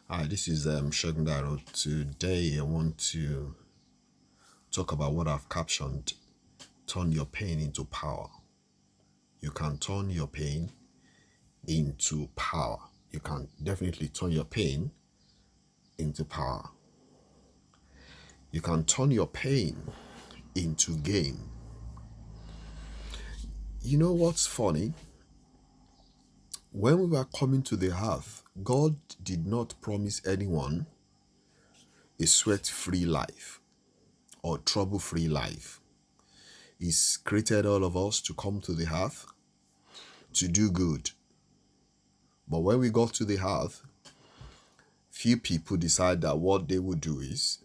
Hi, this is Shagndaro. Today I want to talk about what I've captioned, turn your pain into power. You can turn your pain into power. You can definitely turn your pain into power. You can turn your pain into gain. You know what's funny? When we were coming to the earth, God did not promise anyone a sweat-free life or trouble-free life. He's created all of us to come to the earth to do good. But when we got to the earth, few people decide that what they would do is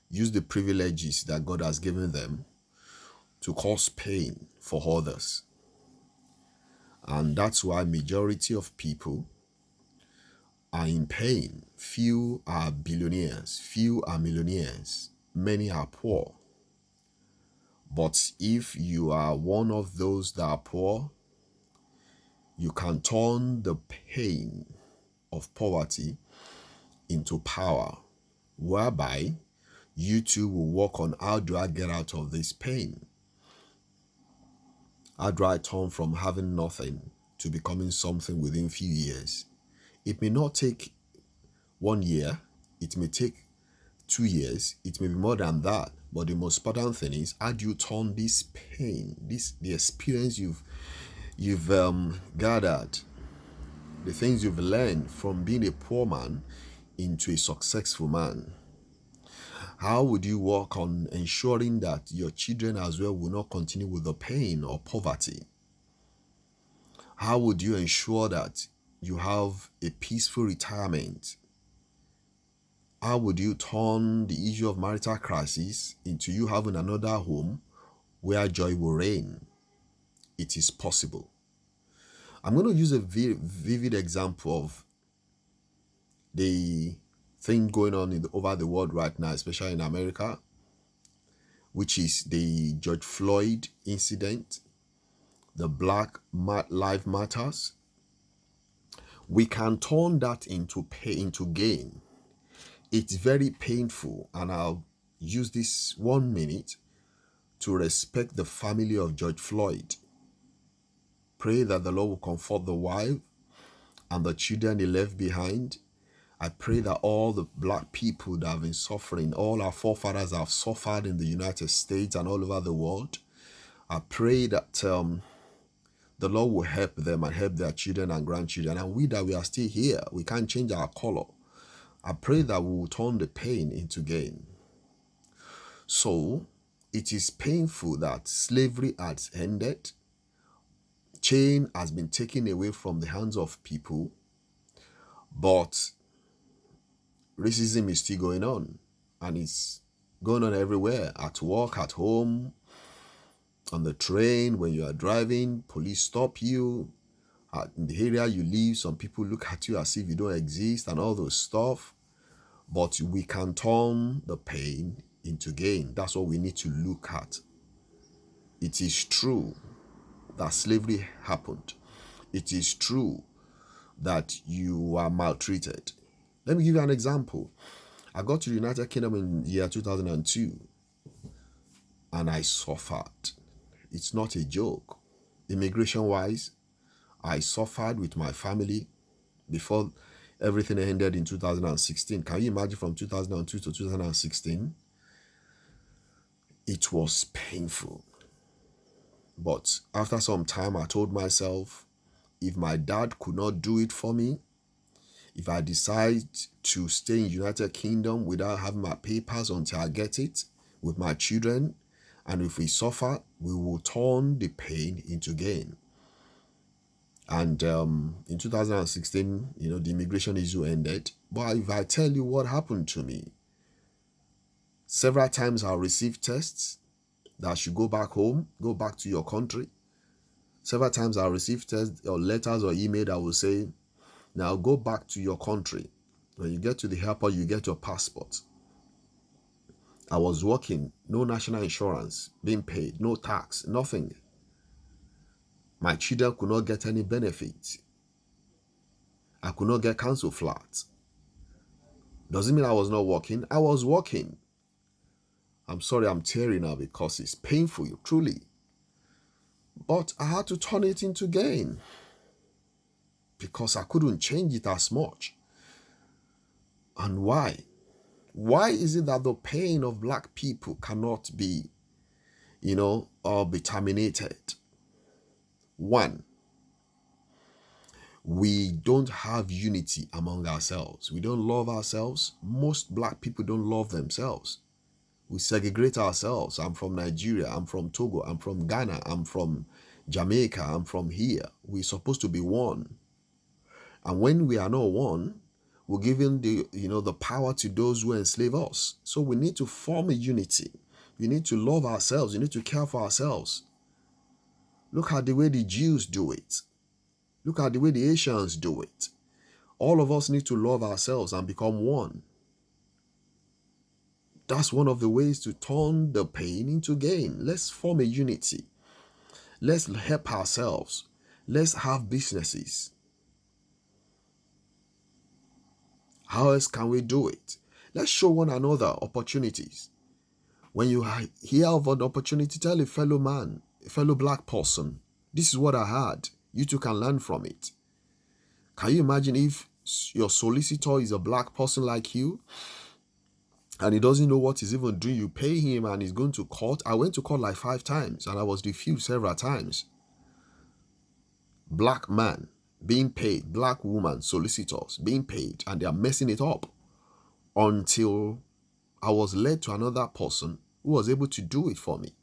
use the privileges that God has given them to cause pain for others. And that's why majority of people are in pain. Few are billionaires, few are millionaires, many are poor. But if you are one of those that are poor, you can turn the pain of poverty into power, whereby you too will work on how do I get out of this pain? How do I turn from having nothing to becoming something within few years? It may not take 1 year, it may take 2 years, it may be more than that. But the most important thing is how do you turn this pain, the experience you've gathered, the things you've learned from being a poor man into a successful man? How would you work on ensuring that your children as well will not continue with the pain or poverty? How would you ensure that you have a peaceful retirement? How would you turn the issue of marital crisis into you having another home where joy will reign? It is possible. I'm going to use a vivid example of the thing going on over the world right now, especially in America, which is the George Floyd incident, the Black Lives Matters. We can turn that into gain. It's very painful, and I'll use this 1 minute to respect the family of George Floyd. Pray that the Lord will comfort the wife and the children he left behind. I pray that all the black people that have been suffering, all our forefathers have suffered in the United States and all over the world. I pray that the Lord will help them and help their children and grandchildren. And we that we are still here, we can't change our color. I pray that we will turn the pain into gain. So, it is painful that slavery has ended. Chain has been taken away from the hands of people, but racism is still going on, and it's going on everywhere, at work, at home, on the train, when you are driving, police stop you. In the area you live, some people look at you as if you don't exist and all those stuff. But we can turn the pain into gain. That's what we need to look at. It is true that slavery happened. It is true that you are maltreated. Let me give you an example. I got to the United Kingdom in the year 2002 and I suffered. It's not a joke. Immigration-wise, I suffered with my family before everything ended in 2016. Can you imagine from 2002 to 2016? It was painful. But after some time, I told myself, if my dad could not do it for me, if I decide to stay in United Kingdom without having my papers until I get it with my children, and if we suffer, we will turn the pain into gain. And in 2016, the immigration issue ended. But if I tell you what happened to me, several times I received texts that I should go back home, go back to your country. Several times I received texts or letters or email that will say, now go back to your country. When you get to the airport, you get your passport. I was working, no national insurance being paid, no tax, nothing. My children could not get any benefit. I could not get council flats. Doesn't mean I was not working. I was working. I'm sorry I'm tearing now because it's painful, truly. But I had to turn it into gain because I couldn't change it as much. And why? Why is it that the pain of black people cannot be, be terminated? One, we don't have unity among ourselves. We don't love ourselves. Most black people don't love themselves. We segregate ourselves. I'm from Nigeria. I'm from Togo. I'm from Ghana. I'm from Jamaica. I'm from here. We're supposed to be one. And when we are not one, we're giving the power to those who enslave us. So we need to form a unity. We need to love ourselves. We need to care for ourselves. Look at the way the Jews do it. Look at the way the Asians do it. All of us need to love ourselves and become one. That's one of the ways to turn the pain into gain. Let's form a unity. Let's help ourselves. Let's have businesses. How else can we do it? Let's show one another opportunities. When you hear of an opportunity, tell a fellow man, a fellow black person, this is what I had. You too can learn from it. Can you imagine if your solicitor is a black person like you and he doesn't know what he's even doing? You pay him and he's going to court. I went to court like 5 times and I was refused several times. Black man being paid, black woman solicitors being paid, and they are messing it up until I was led to another person who was able to do it for me.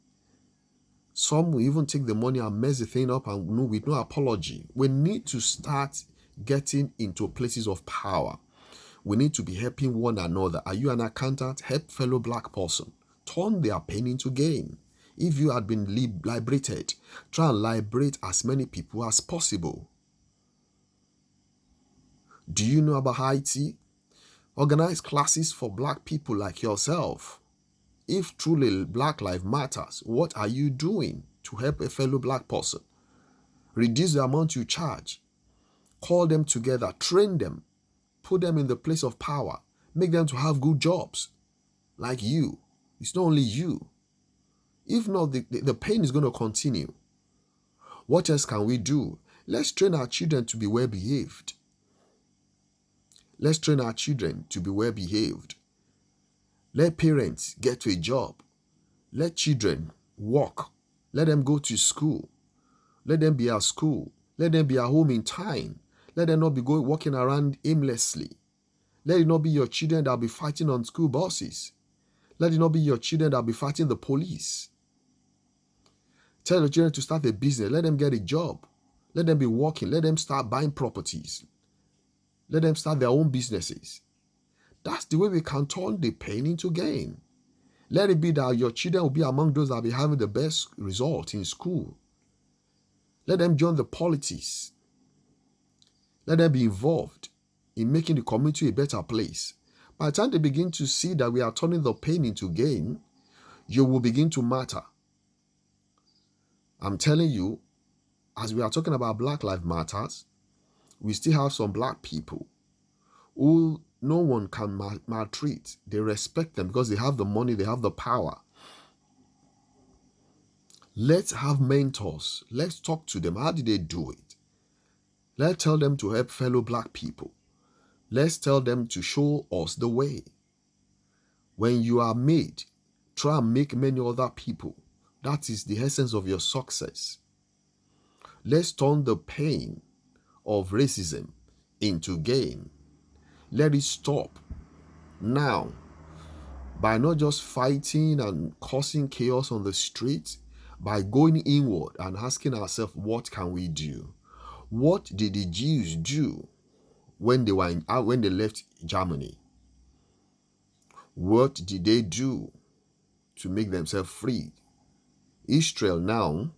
Some will even take the money and mess the thing up and with no apology. We need to start getting into places of power. We need to be helping one another. Are you an accountant? Help fellow black person. Turn their pain into gain. If you had been liberated, try and liberate as many people as possible. Do you know about Haiti? Organize classes for black people like yourself. If truly Black Lives Matters, what are you doing to help a fellow black person? Reduce the amount you charge. Call them together, train them, put them in the place of power, make them to have good jobs like you. It's not only you. If not, the pain is going to continue. What else can we do? Let's train our children to be well behaved. Let's train our children to be well behaved. Let parents get to a job. Let children work. Let them go to school. Let them be at school. Let them be at home in time. Let them not be walking around aimlessly. Let it not be your children that will be fighting on school buses. Let it not be your children that will be fighting the police. Tell your children to start a business. Let them get a job. Let them be working. Let them start buying properties. Let them start their own businesses. That's the way we can turn the pain into gain. Let it be that your children will be among those that will be having the best result in school. Let them join the politics. Let them be involved in making the community a better place. By the time they begin to see that we are turning the pain into gain, you will begin to matter. I'm telling you, as we are talking about Black Lives Matters, we still have some black people who no one can maltreat. They respect them because they have the money, they have the power. Let's have mentors. Let's talk to them. How did they do it? Let's tell them to help fellow black people. Let's tell them to show us the way. When you are made, try and make many other people. That is the essence of your success. Let's turn the pain of racism into gain. Let it stop now by not just fighting and causing chaos on the streets, by going inward and asking ourselves, what can we do? What did the Jews do when they left Germany? What did they do to make themselves free? Israel now,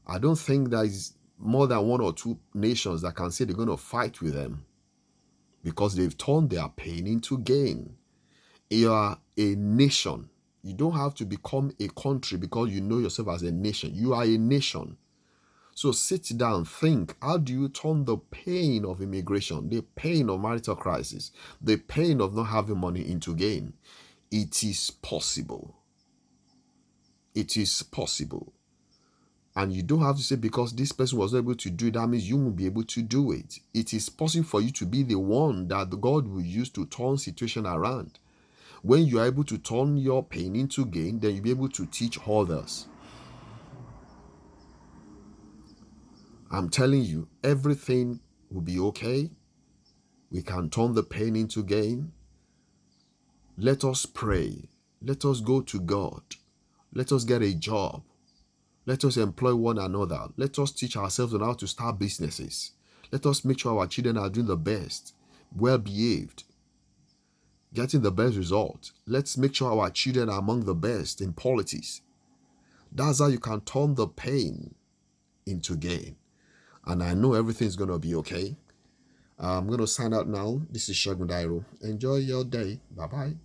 I don't think there is more than 1 or 2 nations that can say they're going to fight with them because they've turned their pain into gain. You are a nation. You don't have to become a country because you know yourself as a nation. You are a nation. So sit down, think, how do you turn the pain of immigration, the pain of marital crisis, the pain of not having money into gain? It is possible. It is possible. And you don't have to say because this person was able to do it, that means you won't be able to do it. It is possible for you to be the one that God will use to turn situation around. When you are able to turn your pain into gain, then you'll be able to teach others. I'm telling you, everything will be okay. We can turn the pain into gain. Let us pray. Let us go to God. Let us get a job. Let us employ one another. Let us teach ourselves on how to start businesses. Let us make sure our children are doing the best, well behaved, getting the best result. Let's make sure our children are among the best in politics. That's how you can turn the pain into gain. And I know everything's going to be okay. I'm going to sign out now. This is Segun Dairo. Enjoy your day. Bye-bye.